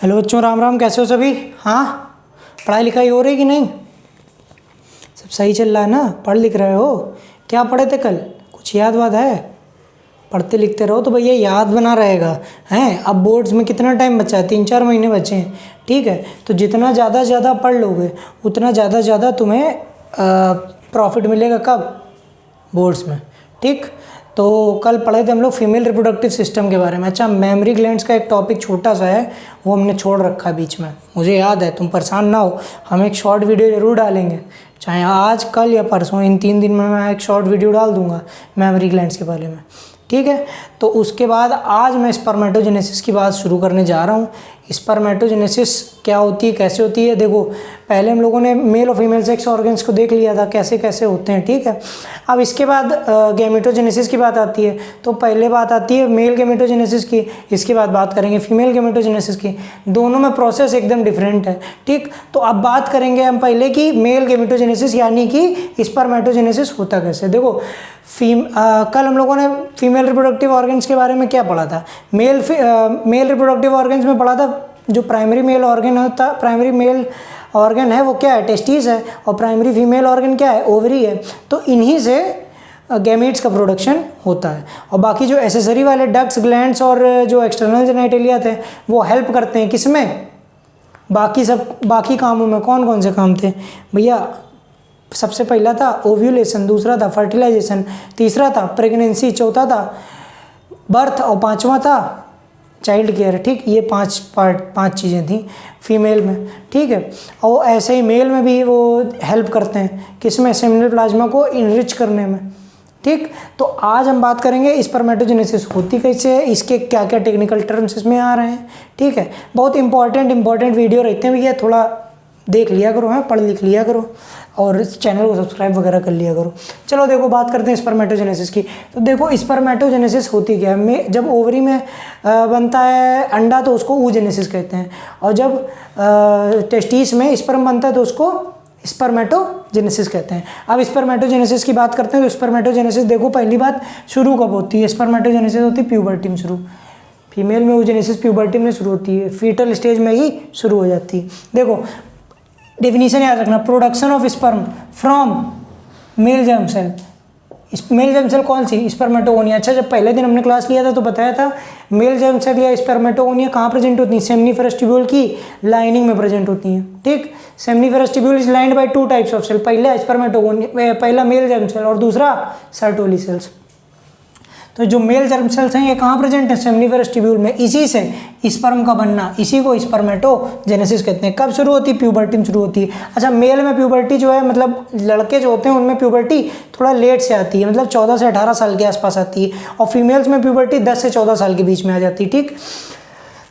Hello बच्चों, राम राम। कैसे हो सभी? हाँ, पढ़ाई लिखाई हो रही कि नहीं? सब सही चल रहा है ना? पढ़ लिख रहे हो? क्या पढ़े थे कल? कुछ याद वाद है? पढ़ते लिखते रहो तो भैया याद बना रहेगा। हैं, अब बोर्ड्स में कितना टाइम बचा है? 3-4 महीने बचे हैं। ठीक है, तो जितना ज़्यादा पढ़ लोगे उतना ज़्यादा तुम्हें प्रॉफिट मिलेगा। कब? बोर्ड्स में। ठीक, तो कल पढ़े थे हम लोग फीमेल रिप्रोडक्टिव सिस्टम के बारे में। अच्छा, मेमरी ग्लैंड्स का एक टॉपिक छोटा सा है, वो हमने छोड़ रखा है बीच में। मुझे याद है, तुम परेशान ना हो, हम एक शॉर्ट वीडियो ज़रूर डालेंगे, चाहे आज, कल या परसों। इन 3 दिन में मैं एक शॉर्ट वीडियो डाल दूंगा मेमरी ग्लैंड्स के बारे में। ठीक है, तो उसके बाद आज मैं स्पर्मेटोजेनेसिस की बात शुरू करने जा रहा हूँ। स्पर्मेटोजेनेसिस क्या होती है, कैसे होती है? देखो, पहले हम लोगों ने मेल और फीमेल सेक्स ऑर्गन्स को देख लिया था, कैसे कैसे होते हैं। ठीक है, अब इसके बाद गैमेटोजेनेसिस की बात आती है। तो पहले बात आती है मेल गैमेटोजेनेसिस की, इसके बाद बात करेंगे फीमेल गैमेटोजेनेसिस की। दोनों में प्रोसेस एकदम डिफरेंट है। ठीक, तो अब बात करेंगे हम पहले कि मेल गैमेटोजेनेसिस यानी कि स्पर्मेटोजेनेसिस होता कैसे। देखो, कल हम लोगों ने फीमेल रिप्रोडक्टिव ऑर्गन्स के बारे में क्या पढ़ा था? मेल रिप्रोडक्टिव ऑर्गन्स में पढ़ा था जो प्राइमरी मेल ऑर्गन होता, प्राइमरी मेल ऑर्गन है वो क्या है? टेस्टिस है। और प्राइमरी फीमेल ऑर्गन क्या है? ओवरी है। तो इन्हीं से गैमीट्स का प्रोडक्शन होता है। और बाकी जो एसेसरी वाले डक्ट्स, ग्लैंड्स और जो एक्सटर्नल जेनिटलिया थे वो हेल्प करते हैं किसमें? बाकी कामों में। कौन कौन से काम थे भैया? सबसे पहला था ओव्यूलेशन, दूसरा था फर्टिलाइजेशन, तीसरा था प्रेगनेंसी, चौथा था बर्थ और पांचवा था चाइल्ड केयर। ठीक, ये 5 चीज़ें थी फीमेल में। ठीक है, और ऐसे ही मेल में भी वो हेल्प करते हैं किसमें? सेमिनल प्लाज्मा को इनरिच करने में। ठीक, तो आज हम बात करेंगे स्पर्मेटोजेनेसिस होती कैसे है, इसके क्या क्या टेक्निकल टर्म्स इसमें आ रहे हैं। ठीक है, बहुत इंपॉर्टेंट वीडियो रहते हैं भैया, थोड़ा देख लिया करो, है पढ़ लिख लिया करो और इस चैनल को सब्सक्राइब वगैरह कर लिया करो। चलो देखो, बात करते हैं स्पर्मेटोजेनेसिस की। तो देखो, स्पर्मेटोजेनेसिस होती क्या है? जब ओवरी में बनता है अंडा तो उसको oogenesis कहते हैं, और जब टेस्टिस में स्पर्म बनता है तो उसको स्पर्मेटोजेनेसिस कहते हैं। अब स्पर्मेटोजेनेसिस की बात करते हैं तो स्पर्मेटोजेनेसिस, देखो पहली बात शुरू कब होती है? स्पर्मेटोजेनेसिस होती है प्यूबर्टी में शुरू। फीमेल में oogenesis प्यूबर्टी में शुरू होती है, फीटल स्टेज में ही शुरू हो जाती है। देखो, डेफिनेशन याद रखना, production of sperm from male germ cell. Male germ cell कौन सी? स्पर्मेटोगोनिया। अच्छा, जब पहले दिन हमने क्लास लिया था तो बताया था मेल जर्म सेल या स्पर्मेटोगोनिया कहाँ प्रेजेंट होती है? सेमनीफेरस ट्यूब्यूल की लाइनिंग में प्रेजेंट होती हैं। ठीक, seminiferous tubule is lined by 2 types of cell, पहला स्पर्मेटोगोनिया, पहला मेल जर्म सेल और दूसरा सर्टोली सेल्स। तो जो मेल जर्म सेल्स हैं ये कहाँ प्रेजेंट है? सेमनीफेरस ट्यूब्यूल में। इसी से स्पर्म का बनना, इसी को स्पर्मेटोजेनेसिस कहते हैं। कब शुरू होती है? प्यूबर्टी में शुरू होती है। अच्छा, मेल में प्यूबर्टी जो है, मतलब लड़के जो होते हैं उनमें प्यूबर्टी थोड़ा लेट से आती है, मतलब 14 से 18 साल के आसपास आती है, और फीमेल्स में प्यूबर्टी 10 से 14 साल के बीच में आ जाती है। ठीक,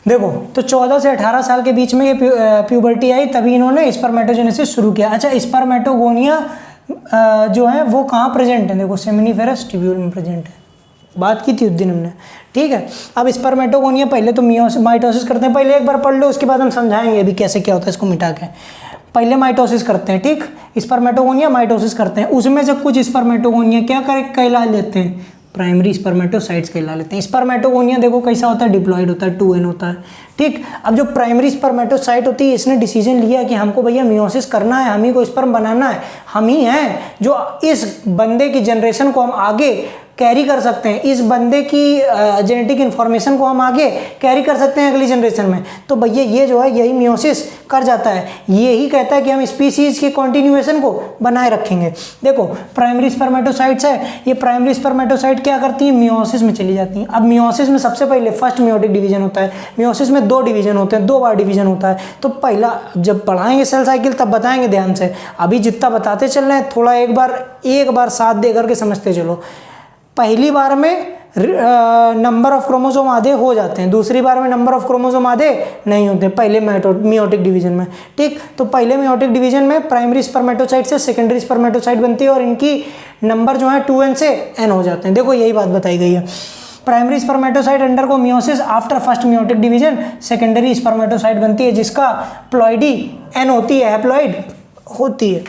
देखो, तो 14 से 18 साल के बीच में ये प्यूबर्टी आई, तभी इन्होंने स्पर्मेटोजेनेसिस शुरू किया। अच्छा, स्पर्मेटोगोनिया जो है वो कहाँ प्रेजेंट है? देखो, सेमनीफेरस ट्यूब्यूल में प्रेजेंट है, बात की थी उस दिन हमने। ठीक है, अब स्पर्मेटोगोनिया पहले तो माइटोसिस करते हैं, पहले एक बार पढ़ लो, उसके बाद हम समझाएंगे अभी कैसे क्या होता है इसको मिटा के। पहले माइटोसिस करते हैं। ठीक, स्पर्मेटोगोनिया माइटोसिस करते हैं, उसमें से कुछ स्पर्मेटोगोनिया क्या कहला लेते हैं? प्राइमरी स्पर्मेटोसाइट्स कहला लेते हैं। स्पर्मेटोगोनिया देखो कैसा होता है? डिप्लॉयड होता है, 2n होता है। ठीक, अब जो प्राइमरी स्पर्मेटोसाइट होती है इसने डिसीजन लिया कि हमको भैया मियोसिस करना है, हम ही को स्पर्म बनाना है, हम ही हैं जो इस बंदे की जनरेशन को हम आगे कैरी कर सकते हैं, इस बंदे की जेनेटिक इन्फॉर्मेशन को हम आगे कैरी कर सकते हैं अगली जनरेशन में। तो भैया ये जो है यही मियोसिस कर जाता है, यही कहता है कि हम स्पीसीज के कॉन्टिन्यूएशन को बनाए रखेंगे। देखो, प्राइमरी स्पर्मेटोसाइट्स है, ये प्राइमरी स्पर्मेटोसाइट क्या करती है? मियोसिस में चली जाती हैं। अब मियोसिस में सबसे पहले फर्स्ट मियोटिक डिवीजन होता है। मियोसिस में 2 डिवीजन होते हैं, 2 बार डिवीजन होता है। तो पहला जब पढ़ाएंगे सेल साइकिल तब बताएंगे ध्यान से, अभी जितना बताते चल रहे हैं थोड़ा एक बार साथ दे करके समझते चलो। पहली बार में नंबर ऑफ क्रोमोसोम आधे हो जाते हैं, दूसरी बार में नंबर ऑफ क्रोमोसोम आधे नहीं होते पहले मियोटिक डिवीजन में। ठीक, तो पहले मियोटिक डिवीजन में प्राइमरी स्पर्मेटोसाइट से सेकेंडरी स्पर्मेटोसाइट बनती है और इनकी नंबर जो है 2n से n हो जाते हैं। देखो, यही बात बताई गई है। Primary spermatocyte undergo meiosis after first meiotic division, secondary spermatocyte बनती है जिसका प्लॉइडी n होती है, हैप्लॉइड होती है।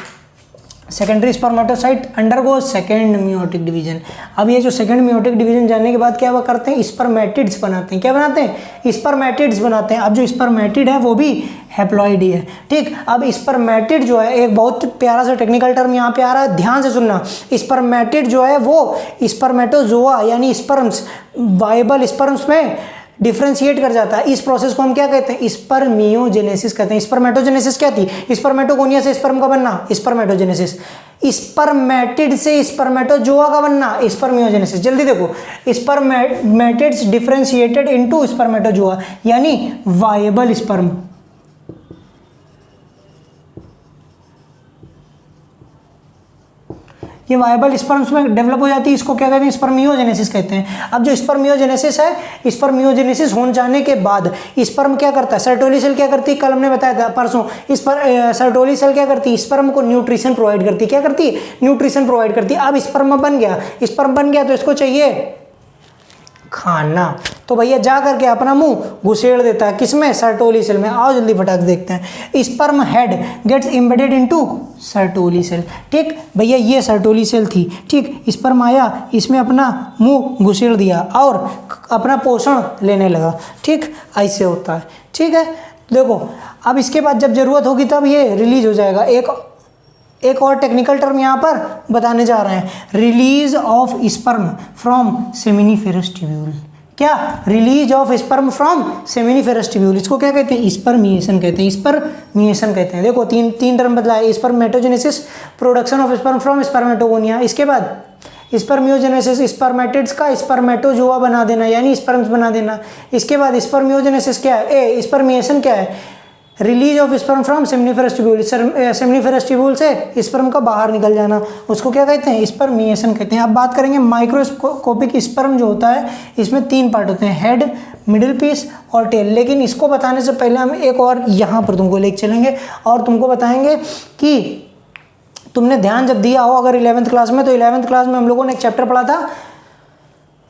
Secondary spermatocyte undergoes second meiotic division. अब ये जो सेकेंड मियोटिक डिवीजन जाने के बाद क्या वो करते हैं, स्पर्मेटिड्स बनाते हैं। क्या बनाते हैं, स्पर्मेटिड्स बनाते हैं। अब जो स्पर्मेटिड है वो भी हैप्लॉइड ही है, ठीक। अब स्पर्मेटिड जो है, एक बहुत प्यारा सा टेक्निकल टर्म यहाँ पे आ रहा है, ध्यान से सुनना। स्पर्मेटिड जो है वो स्पर्मेटोजोआ यानी स्पर्म्स, वाइबल स्पर्म्स में डिफ्रेंशिएट कर जाता है। इस प्रोसेस को हम क्या कहते हैं, स्पर्मियोजेनेसिस कहते हैं। स्पर्मेटोजेनेसिस क्या थी, स्पर्मेटोगोनिया से स्पर्म का बनना, स्पर्मेटोजेनेसिस। स्पर्मेटिड से स्पर्मेटोजोआ का बनना, स्पर्मियोजेनेसिस। जल्दी देखो, स्पर्मेटिड्स डिफ्रेंशिएटेड इनटू स्पर्मेटोजोआ यानी वायबल स्पर्म। ये वायबल स्पर्म्स में डेवलप हो जाती है, इसको क्या कहते हैं, स्पर्मियोजेनेसिस कहते हैं। अब जो स्पर्मियोजेनेसिस है, स्पर्मियोजेनेसिस हो जाने के बाद स्पर्म क्या करता है, सर्टोली सेल क्या करती है, कल हमने बताया था परसों, सर्टोली सेल क्या करती है, स्पर्म को न्यूट्रिशन प्रोवाइड करती है। क्या करती है, न्यूट्रिशन प्रोवाइड करती है। अब स्पर्म बन गया तो इसको चाहिए खाना, तो भैया जा करके अपना मुंह घुसेड़ देता है किसमें, सर्टोली सेल में। आओ जल्दी फटाक देखते हैं। Sperm head gets embedded into Sertoli cell, ठीक भैया। ये सर्टोली सेल थी, ठीक। स्पर्म आया, इसमें अपना मुंह घुसेड़ दिया और अपना पोषण लेने लगा, ठीक। ऐसे होता है, ठीक है। देखो अब इसके बाद जब जरूरत होगी तब ये रिलीज हो जाएगा। एक और टेक्निकल टर्म यहाँ पर बताने जा रहे हैं, release of sperm from seminiferous tubule. क्या, release of sperm from seminiferous tubule, इसको क्या कहते हैं, स्पर्मिएशन कहते हैं। स्पर्मिएशन कहते हैं। देखो तीन टर्म बदला है, spermatogenesis, production of sperm from spermatogonia. इसके बाद स्पर्मियोजेनेसिस, स्पर्मेटिड्स का स्पर्मेटोजोआ बना देना यानी स्पर्म्स बना देना। इसके बाद स्पर्मियोजेनेसिस क्या है, स्पर्मिएशन क्या है, release of sperm from seminiferous tubule, seminiferous tubule से स्पर्म का बाहर निकल जाना, उसको क्या कहते हैं, स्पर्मिएशन कहते हैं। अब बात करेंगे माइक्रोस्कोपिक स्पर्म जो होता है, इसमें 3 पार्ट होते हैं, हेड, मिडिल पीस और टेल। लेकिन इसको बताने से पहले हम एक और यहाँ पर तुमको लेके चलेंगे और तुमको बताएंगे कि तुमने ध्यान जब दिया हो अगर 11th क्लास में, तो 11th क्लास में हम लोगों ने एक चैप्टर पढ़ा था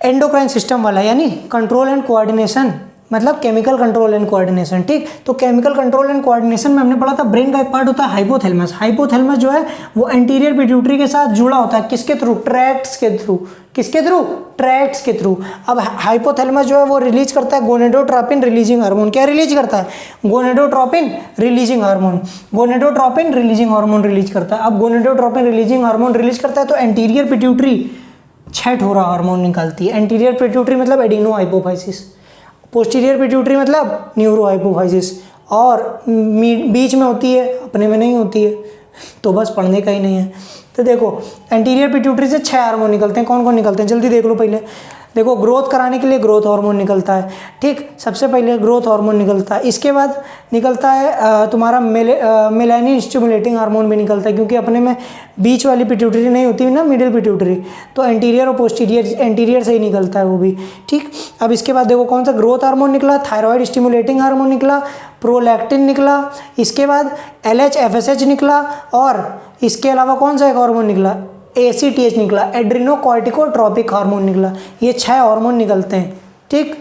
एंडोक्राइन सिस्टम वाला, यानी कंट्रोल एंड कोऑर्डिनेशन, मतलब केमिकल कंट्रोल एंड कोऑर्डिनेशन, ठीक। तो केमिकल कंट्रोल एंड कोऑर्डिनेशन में हमने पढ़ा था ब्रेन का एक पार्ट होता है हाइपोथैलेमस। हाइपोथैलेमस जो है वो एंटीरियर पिट्यूटरी के साथ जुड़ा होता है, किसके थ्रू, ट्रैक्ट्स के थ्रू। किसके थ्रू, ट्रैक्ट्स के थ्रू। अब हाइपोथैलेमस जो है वो रिलीज करता है गोनेडोट्रोपिन रिलीजिंग हार्मोन। क्या रिलीज करता है, gonadotropin releasing hormone. Gonadotropin releasing hormone release करता है। अब गोनेडोट्रोपिन रिलीजिंग हार्मोन रिलीज करता है तो एंटीरियर पिट्यूटरी छैठोरा हार्मोन निकालती है। एंटीरियर पिट्यूटरी मतलब एडिनो हाइपोफाइसिस, पोस्टीरियर पिट्यूटरी मतलब न्यूरो हाइपोफाइसिस, और बीच में होती है, अपने में नहीं होती है, तो बस पढ़ने का ही नहीं है। तो देखो एंटीरियर पिट्यूटरी से 6 हार्मोन निकलते हैं। कौन कौन निकलते हैं, जल्दी देख लो। पहले देखो ग्रोथ कराने के लिए ग्रोथ हार्मोन निकलता है, ठीक। सबसे पहले ग्रोथ हार्मोन निकलता है। इसके बाद निकलता है तुम्हारा मेलानिन स्टिमुलेटिंग हार्मोन भी निकलता है, क्योंकि अपने में बीच वाली पिट्यूटरी नहीं होती ना, मिडिल पिट्यूटरी, तो एंटीरियर और पोस्टीरियर, एंटीरियर से ही निकलता है वो भी, ठीक। अब इसके बाद देखो कौन सा ग्रोथ हार्मोन निकला, थायराइड स्टिमुलेटिंग हार्मोन निकला, प्रोलैक्टिन निकला, इसके बाद LH FSH निकला, और इसके अलावा कौन सा एक हार्मोन निकला, ACTH निकला, एड्रिनोकॉर्टिकोट्रोपिक हार्मोन निकला। ये 6 हार्मोन निकलते हैं, ठीक।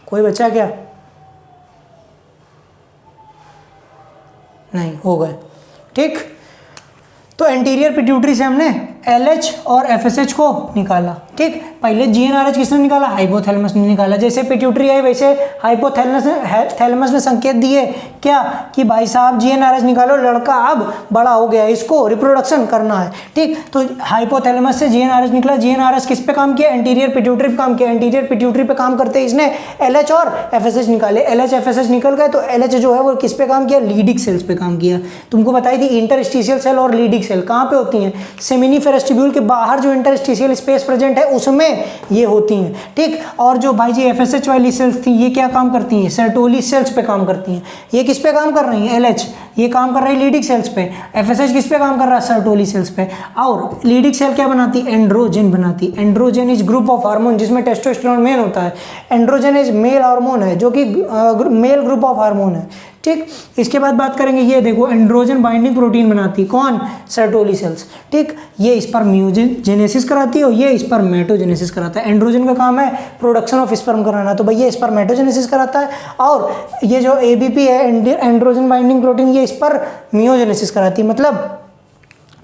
कोई बचा क्या, नहीं, हो गए, ठीक। तो एंटीरियर पिट्यूटरी से हमने LH और FSH को निकाला, ठीक। पहले GnRH किसने निकाला, हाइपोथैलेमस ने निकाला। जैसे पिट्यूटरी आई वैसे हाइपोथैलेमस ने संकेत दिए क्या, कि भाई साहब GnRH निकालो, लड़का अब बड़ा हो गया, इसको रिप्रोडक्शन करना है, ठीक। तो हाइपोथैलेमस से GnRH निकला। GnRH किस पे काम किया, एंटीरियर पिट्यूटरी पे काम किया। एंटीरियर पिट्यूटरी पे काम करते इसने LH और FSH निकाले। LH FSH निकल गए तो LH जो है वो किस पे काम किया, लीडिक सेल्स पे काम किया। तुमको बताई थी इंटरस्टिशियल सेल और लीडिक सेल कहाँ पे होती हैं, सेमिनिफेरस ट्यूब्यूल के बाहर जो इंटरस्टिशियल स्पेस प्रेजेंट है उसमें ये होती हैं, ठीक। और जो भाई जी FSH वाली सेल्स थी ये क्या काम करती हैं, सर्टोली सेल्स पे काम करती हैं। ये किस पे काम कर रही हैं, LH ये काम कर रही है लीडिक सेल्स पे, FSH किस पे काम कर रहा है, सर्टोली सेल्स पे। और लीडिक सेल क्या बनाती है, एंड्रोजन बनाती है। Androgen is group of hormone जिसमें टेस्टोस्टेरोन मेन होता है। एंड्रोजन इज मेल हार्मोन है जो कि मेल ग्रुप ऑफ हार्मोन है, ठीक। इसके बाद बात करेंगे, ये देखो एंड्रोजन बाइंडिंग प्रोटीन बनाती है, कौन, सर्टोली सेल्स, ठीक। ये स्पर्मियोजेनेसिस कराती है और ये स्पर्मेटोजेनेसिस कराता है। एंड्रोजन का काम है प्रोडक्शन ऑफ स्पर्म कराना, तो भैया स्पर्मेटोजेनेसिस कराता है। और ये जो ABP है एंड्रोजन बाइंडिंग प्रोटीन, ये स्पर्मियोजेनेसिस कराती है, मतलब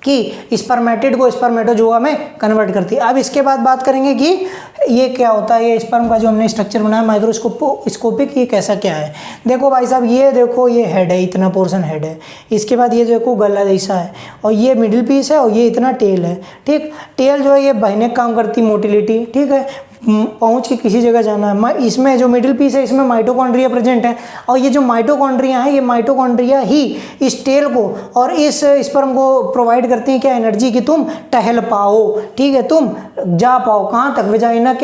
कि स्पर्मेटिड को स्पर्मेटोजोआ में कन्वर्ट करती है। अब इसके बाद बात करेंगे कि ये क्या होता है, ये स्पर्म का जो हमने स्ट्रक्चर बनाया माइक्रोस्कोपिक, ये कैसा क्या है। देखो भाई साहब, ये देखो ये हेड है, इतना पोर्शन हेड है, इसके बाद ये देखो गला जैसा है, और ये मिडिल पीस है, और ये इतना टेल है। ठीक, टेल जो है ये बहने काम करती मोटिलिटी, ठीक है, पहुंच के किसी जगह जाना है। इसमें जो मिडिल पीस है इसमें माइटोकॉन्ड्रिया प्रेजेंट है, और ये जो माइटोकॉन्ड्रिया है, ये माइटोकॉन्ड्रिया ही इस टेल को और इस स्पर्म को प्रोवाइड करती हैं क्या, एनर्जी, कि तुम टहल पाओ, ठीक है, तुम जा पाओ कहाँ तक, वेजाइना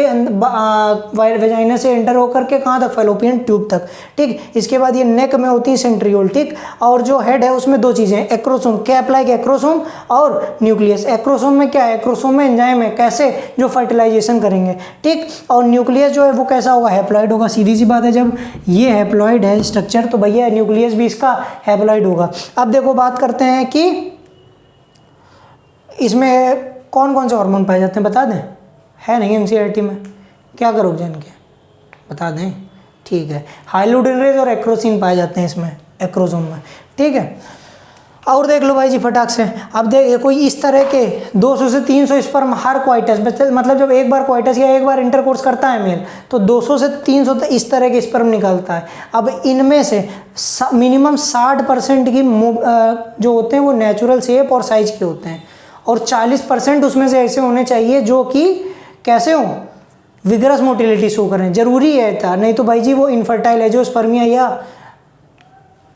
से एंटर होकर के कहाँ तक, फैलोपियन ट्यूब तक। ठीक, इसके बाद ये नेक में होती है सेंट्रियोल। ठीक, और जो हेड है उसमें दो चीज़ें, एक्रोसोम, कैप लाइक एक्रोसोम, और न्यूक्लियस। एक्रोसोम में क्या है, एक्रोसोम में एंजाइम है, कैसे, जो फर्टिलाइजेशन करेंगे। ठीक, और न्यूक्लियस जो है वो कैसा होगा, हैप्लॉइड होगा। सीधी सी बात है, जब ये हैप्लॉइड है स्ट्रक्चर तो भैया न्यूक्लियस भी इसका हैप्लॉइड होगा। अब देखो बात करते हैं कि इसमें कौन कौन से हार्मोन पाए जाते हैं, बता दें, है नहीं एनसीईआरटी में, क्या करोगे जान के, बता दें। ठीक है, हाइलोडेनरेज और एक्रोसिन पाए जाते हैं इसमें, एक्रोसोम में। ठीक है, और देख लो भाई जी फटाक से। अब देखो इस तरह के 200 से 300 स्पर्म हर क्वाइटस, मतलब जब एक बार क्वाइटस या एक बार इंटरकोर्स करता है मेल, तो 200 से 300 इस तरह के स्पर्म निकलता है। अब इनमें से मिनिमम 60% की जो होते हैं वो नेचुरल शेप और साइज के होते हैं, और 40% उसमें से ऐसे होने चाहिए जो कि कैसे हों, विगरस मोटिलिटी शो करें। जरूरी है था, नहीं तो भाई जी वो इनफर्टाइल है, जो स्पर्मिया या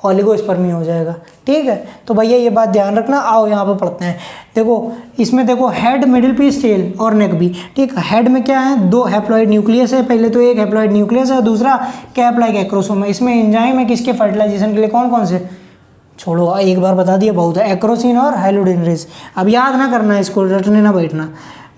ओलिगोस्पर्मी हो जाएगा। ठीक है, तो भैया ये बात ध्यान रखना। आओ यहाँ पर पढ़ते हैं। देखो इसमें देखो हेड, मिडिल पीस, टेल और नेक भी। ठीक, हेड में क्या है, दो हैप्लॉइड न्यूक्लियस है, पहले तो एक हैप्लॉइड न्यूक्लियस है, दूसरा कैप लाइक एक्रोसोम है। इसमें एंजाइम है किसके, फर्टिलाइजेशन के लिए, कौन कौन से, छोड़ो एक बार बता दिया बहुत है, एक्रोसिन और हाइलोडेनरेज। अब याद ना करना, इसको रटने ना बैठना।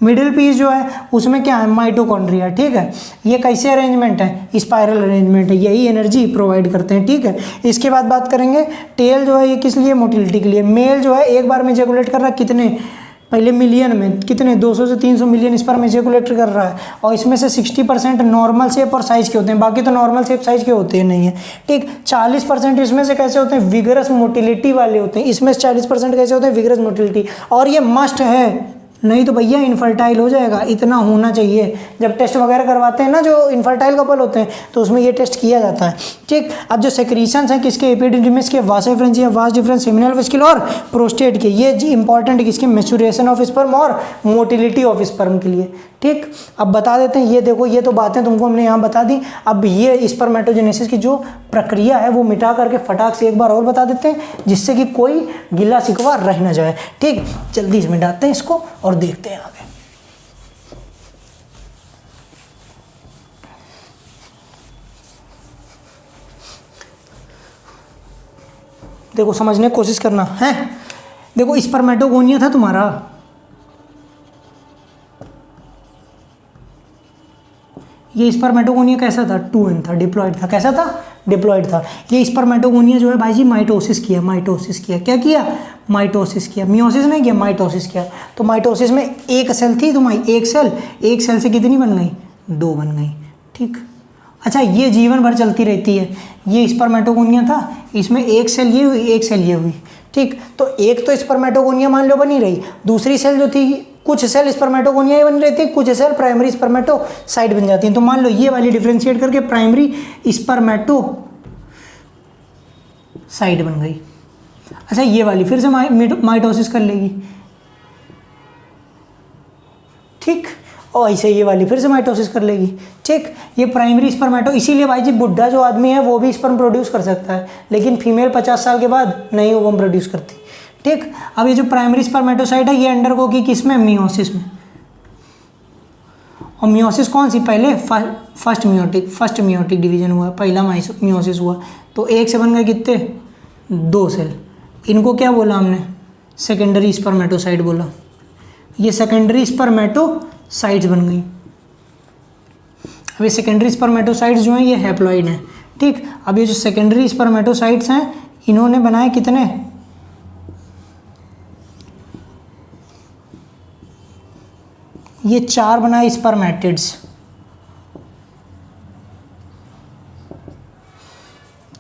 मिडिल पीस जो है उसमें क्या है, माइटोकॉन्ड्रिया। ठीक है, ये कैसे अरेंजमेंट है, स्पाइरल अरेंजमेंट है, यही एनर्जी प्रोवाइड करते हैं। ठीक है, इसके बाद बात करेंगे टेल जो है ये किस लिए, मोटिलिटी के लिए। मेल जो है एक बार में इजैकुलेट कर रहा है कितने, पहले मिलियन में कितने, 200 से 300 मिलियन स्पर्म इजैकुलेट कर रहा है, और इसमें से 60% नॉर्मल शेप और साइज के होते हैं, बाकी तो नॉर्मल शेप साइज के होते हैं नहीं है। ठीक, 40% इसमें से कैसे होते हैं, विगरस मोटिलिटी वाले होते हैं। इसमें से 40% कैसे होते हैं, विगरस मोटिलिटी, और ये मस्ट है, नहीं तो भैया इनफर्टाइल हो जाएगा, इतना होना चाहिए। जब टेस्ट वगैरह करवाते हैं ना जो इनफर्टाइल कपल होते हैं, तो उसमें ये टेस्ट किया जाता है। ठीक, अब जो सेक्रीशंस हैं किसके, एपिडिडिमिस के, vas deferens, vas deferens, seminal vesicle और प्रोस्टेट के, ये इंपॉर्टेंट किसके, मैच्योरेशन ऑफ स्पर्म और मोटिलिटी ऑफ स्पर्म के लिए। ठीक, अब बता देते हैं, ये देखो ये तो बातें तुमको हमने यहाँ बता दी। अब ये स्पर्मेटोजेनेसिस की जो प्रक्रिया है वो मिटा करके फटाक से एक बार और बता देते हैं, जिससे कि कोई गिला शिकवा रह ना जाए। ठीक, जल्दी से मिटाते हैं इसको और देखते हैं आगे। देखो समझने की कोशिश करना है। देखो स्पर्मेटोगोनिया था तुम्हारा, ये स्पर्मेटोगोनिया कैसा था, 2n था, डिप्लॉइड था। कैसा था, डिप्लॉइड था। ये स्पर्मेटोगोनिया जो है भाई जी माइटोसिस किया, माइटोसिस किया, क्या किया, माइटोसिस किया, मियोसिस नहीं किया, माइटोसिस किया। तो माइटोसिस में एक सेल थी तुम्हारी, एक सेल से कितनी बन गई, 2 बन गई। ठीक, अच्छा ये जीवन भर चलती रहती है। ये स्पर्मेटोगोनिया था, इसमें एक सेल ये हुई, एक सेल ये हुई। ठीक, तो एक तो स्पर्मेटोगोनिया मान लो बनी रही, दूसरी सेल जो थी, कुछ सेल स्पर्मेटोगोनिया बनी रहती है, कुछ सेल प्राइमरी स्पर्मेटोसाइट बन जाती हैं। तो मान लो ये वाली डिफ्रेंशिएट करके प्राइमरी स्पर्मेटोसाइट बन गई। अच्छा ये वाली फिर से माइटोसिस कर लेगी। ठीक, और ऐसे ये वाली फिर से माइटोसिस कर लेगी। ठीक, ये प्राइमरी स्पर्मेटो, इसीलिए भाई जी बुढ़ा जो आदमी है वो भी स्पर्म प्रोड्यूस कर सकता है, लेकिन फीमेल 50 साल के बाद नहीं वो प्रोड्यूस करती। ठीक, अब ये जो प्राइमरी स्पर्मेटोसाइट है ये अंडरगो की किसमें, मियोसिस में। और मियोसिस कौन सी, पहले फर्स्ट मियोटिक डिवीजन हुआ, पहला मियोसिस हुआ। तो एक से बन गए कितने, 2 सेल। इनको क्या बोला हमने, सेकेंडरी स्पर्मेटोसाइट बोला। ये सेकेंडरी स्पर्मेटोसाइट्स बन गई। अब ये सेकेंडरी स्पर्मेटोसाइट्स जो हैं ये हैप्लॉइड हैं। ठीक, अब ये जो सेकेंडरी स्पर्मेटोसाइट्स हैं इन्होंने बनाए कितने, ये 4 बनाए स्पर्मेटिड्स।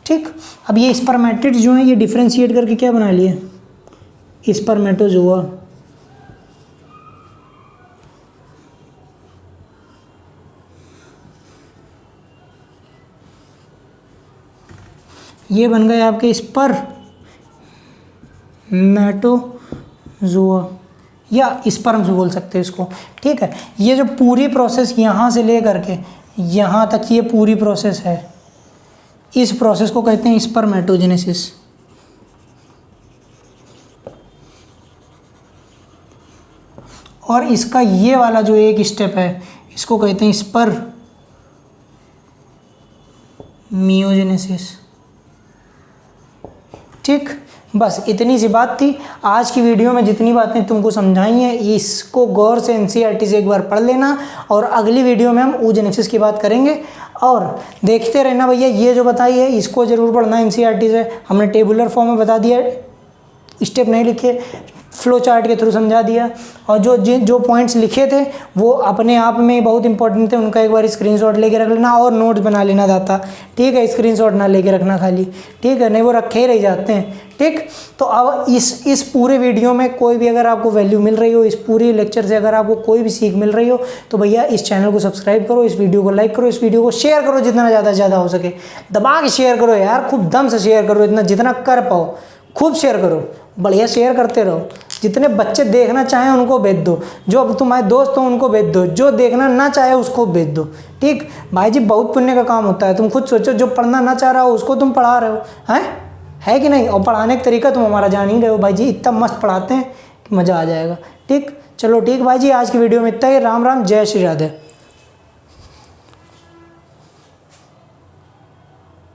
ठीक, अब ये स्पर्मेटिड्स जो हैं ये डिफ्रेंशिएट करके क्या बना लिए, स्पर्मेटोजोआ। ये बन गए आपके स्पर्मेटोजोआ या स्पर्म्स बोल सकते हैं इसको, ठीक है। ये जो पूरी प्रोसेस यहाँ से ले करके यहाँ तक ये पूरी प्रोसेस है, इस प्रोसेस को कहते हैं स्पर्मेटोजेनेसिस। और इसका ये वाला जो एक स्टेप है इसको कहते हैं स्पर्मियोजेनेसिस, ठीक। बस इतनी सी बात थी। आज की वीडियो में जितनी बातें तुमको समझाई हैं इसको गौर से एनसीईआरटी से एक बार पढ़ लेना, और अगली वीडियो में हम oogenesis की बात करेंगे। और देखते रहना भैया, ये जो बताई है इसको ज़रूर पढ़ना एनसीईआरटी से। हमने टेबुलर फॉर्म में बता दिया, स्टेप नहीं लिखे, फ्लो चार्ट के थ्रू समझा दिया। और जो पॉइंट्स लिखे थे वो अपने आप में बहुत इंपॉर्टेंट थे, उनका एक बार स्क्रीनशॉट लेके रख लेना और नोट्स बना लेना दाता, ठीक है। स्क्रीनशॉट ना लेके रखना खाली, ठीक है, नहीं वो रखे ही रह जाते हैं, ठीक। तो अब इस पूरे वीडियो में कोई भी अगर आपको वैल्यू मिल रही हो, इस पूरी लेक्चर से अगर आपको कोई भी सीख मिल रही हो, तो भैया इस चैनल को सब्सक्राइब करो, इस वीडियो को लाइक करो, इस वीडियो को शेयर करो, जितना ज़्यादा से ज़्यादा हो सके दबा के शेयर करो यार, खूब दम से शेयर करो, इतना जितना कर पाओ खूब शेयर करो, बढ़िया शेयर करते रहो। जितने बच्चे देखना चाहें उनको भेज दो, जो अब तुम्हारे दोस्त हो उनको भेज दो, जो देखना ना चाहे उसको भेज दो, ठीक। भाई जी बहुत पुण्य का काम होता है। तुम खुद सोचो, जो पढ़ना ना चाह रहा हो उसको तुम पढ़ा रहे हो, है कि नहीं। और पढ़ाने का तरीका तुम हमारा जान ही रहे हो भाई जी, इतना मस्त पढ़ाते हैं कि मज़ा आ जाएगा, ठीक। चलो ठीक भाई जी, आज की वीडियो में इतना ही। राम राम, जय श्री राधे।